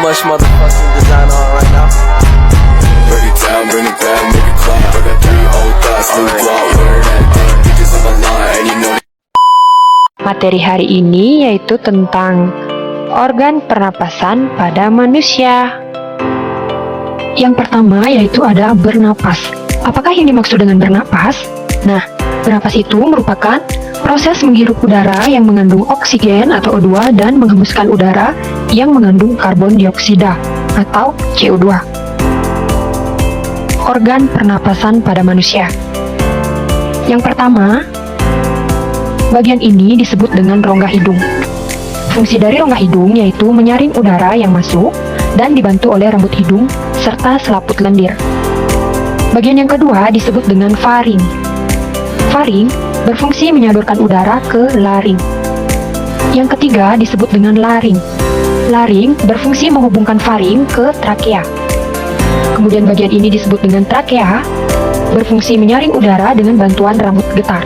much motherfucking design on right now. Break it down, bring it back, make it clap. I got 3 old thoughts, new guap, wear that dick. Bitches on my line, and you know. Materi hari ini yaitu tentang organ pernapasan pada manusia. Yang pertama yaitu ada bernapas. Apakah yang dimaksud dengan bernapas? Nah, bernapas itu merupakan proses menghirup udara yang mengandung oksigen atau O2 dan menghembuskan udara yang mengandung karbon dioksida atau CO2. Organ pernapasan pada manusia. Yang pertama, bagian ini disebut dengan rongga hidung. Fungsi dari rongga hidung yaitu menyaring udara yang masuk dan dibantu oleh rambut hidung serta selaput lendir. Bagian yang kedua disebut dengan faring. Faring berfungsi menyalurkan udara ke laring. Yang ketiga disebut dengan laring. Laring berfungsi menghubungkan faring ke trakea. Kemudian bagian ini disebut dengan trakea, berfungsi menyaring udara dengan bantuan rambut getar.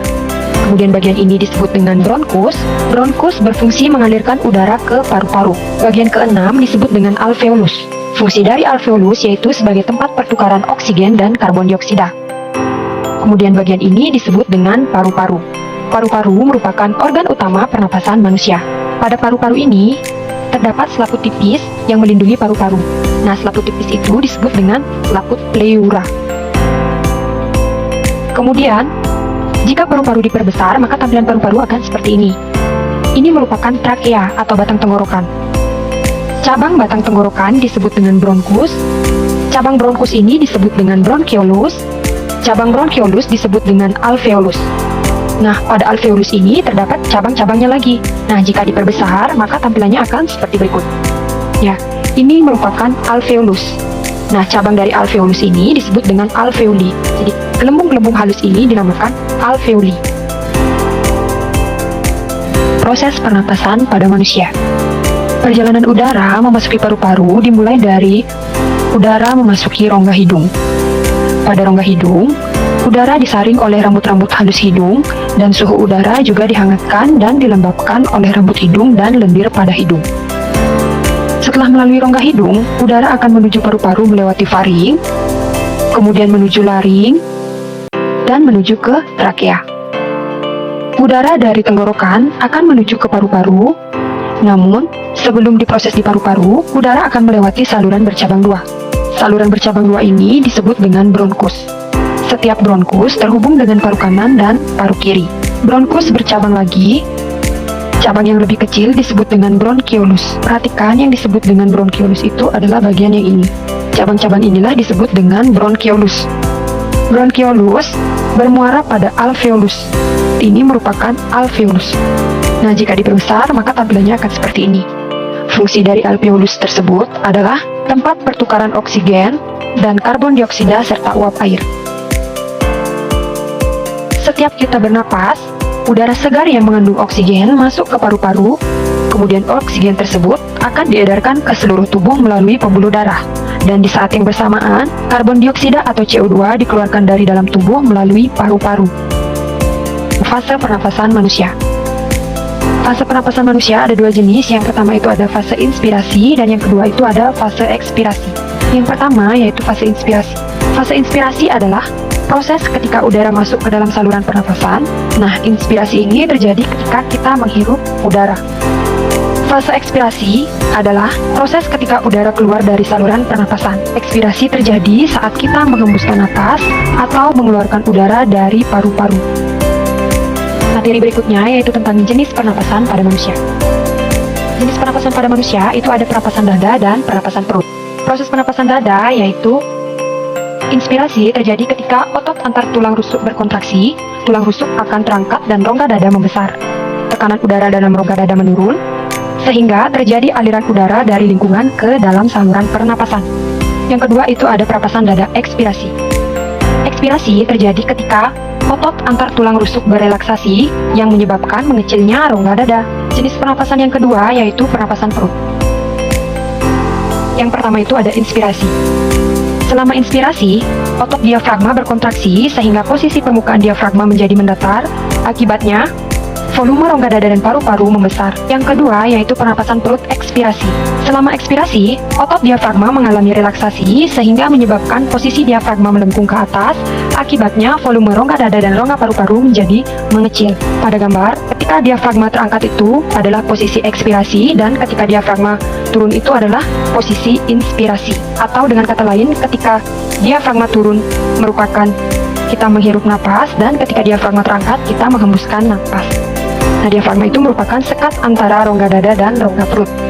Kemudian bagian ini disebut dengan bronkus. Bronkus berfungsi mengalirkan udara ke paru-paru. Bagian keenam disebut dengan alveolus. Fungsi dari alveolus yaitu sebagai tempat pertukaran oksigen dan karbon dioksida. Kemudian bagian ini disebut dengan paru-paru. Paru-paru merupakan organ utama pernapasan manusia. Pada paru-paru ini terdapat selaput tipis yang melindungi paru-paru. Nah, selaput tipis itu disebut dengan selaput pleura. Kemudian, jika paru-paru diperbesar, maka tampilan paru-paru akan seperti ini. Ini merupakan trakea atau batang tenggorokan. Cabang batang tenggorokan disebut dengan bronkus. Cabang bronkus ini disebut dengan bronchiolus. Cabang bronchiolus disebut dengan alveolus. Nah, pada alveolus ini terdapat cabang-cabangnya lagi. Nah, jika diperbesar, maka tampilannya akan seperti berikut. Ya, ini merupakan alveolus. Nah, cabang dari alveolus ini disebut dengan alveoli. Jadi, gelembung-gelembung halus ini dinamakan alveoli. Proses pernapasan pada manusia. Perjalanan udara memasuki paru-paru dimulai dari udara memasuki rongga hidung. Pada rongga hidung, udara disaring oleh rambut-rambut halus hidung dan suhu udara juga dihangatkan dan dilembabkan oleh rambut hidung dan lendir pada hidung. Setelah melalui rongga hidung, udara akan menuju paru-paru melewati faring, kemudian menuju laring, dan menuju ke trakea. Udara dari tenggorokan akan menuju ke paru-paru, namun sebelum diproses di paru-paru, udara akan melewati saluran bercabang dua. Saluran bercabang dua ini disebut dengan bronkus. Setiap bronkus terhubung dengan paru kanan dan paru kiri. Bronkus bercabang lagi. Cabang yang lebih kecil disebut dengan bronchiolus. Perhatikan yang disebut dengan bronchiolus itu adalah bagian yang ini. Cabang-cabang inilah disebut dengan bronchiolus. Bronchiolus bermuara pada alveolus. Ini merupakan alveolus. Nah, jika diperbesar, maka tampilannya akan seperti ini. Fungsi dari alveolus tersebut adalah tempat pertukaran oksigen dan karbon dioksida serta uap air. Setiap kita bernapas, udara segar yang mengandung oksigen masuk ke paru-paru, kemudian oksigen tersebut akan diedarkan ke seluruh tubuh melalui pembuluh darah. Dan di saat yang bersamaan, karbon dioksida atau CO2 dikeluarkan dari dalam tubuh melalui paru-paru. Fase pernapasan manusia. Fase pernapasan manusia ada dua jenis. Yang pertama itu ada fase inspirasi dan yang kedua itu ada fase ekspirasi. Yang pertama yaitu fase inspirasi. Fase inspirasi adalah proses ketika udara masuk ke dalam saluran pernapasan. Nah, inspirasi ini terjadi ketika kita menghirup udara. Fase ekspirasi adalah proses ketika udara keluar dari saluran pernapasan. Ekspirasi terjadi saat kita menghembuskan napas atau mengeluarkan udara dari paru-paru. Materi berikutnya yaitu tentang jenis pernapasan pada manusia. Jenis pernapasan pada manusia itu ada pernapasan dada dan pernapasan perut. Proses pernapasan dada yaitu inspirasi terjadi ketika otot antar tulang rusuk berkontraksi, tulang rusuk akan terangkat dan rongga dada membesar. Tekanan udara dalam rongga dada menurun, sehingga terjadi aliran udara dari lingkungan ke dalam saluran pernapasan. Yang kedua itu ada pernapasan dada ekspirasi. Ekspirasi terjadi ketika otot antar tulang rusuk berelaksasi yang menyebabkan mengecilnya rongga dada. Jenis pernapasan yang kedua yaitu pernapasan perut. Yang pertama itu ada inspirasi. Selama inspirasi, otot diafragma berkontraksi sehingga posisi permukaan diafragma menjadi mendatar. Akibatnya, volume rongga dada dan paru-paru membesar. Yang kedua yaitu pernapasan perut ekspirasi. Selama ekspirasi, otot diafragma mengalami relaksasi sehingga menyebabkan posisi diafragma melengkung ke atas. Akibatnya volume rongga dada dan rongga paru-paru menjadi mengecil. Pada gambar, ketika diafragma terangkat itu adalah posisi ekspirasi dan ketika diafragma turun itu adalah posisi inspirasi. Atau dengan kata lain, ketika diafragma turun merupakan kita menghirup napas dan ketika diafragma terangkat kita menghembuskan napas. Nah, diafragma itu merupakan sekat antara rongga dada dan rongga perut.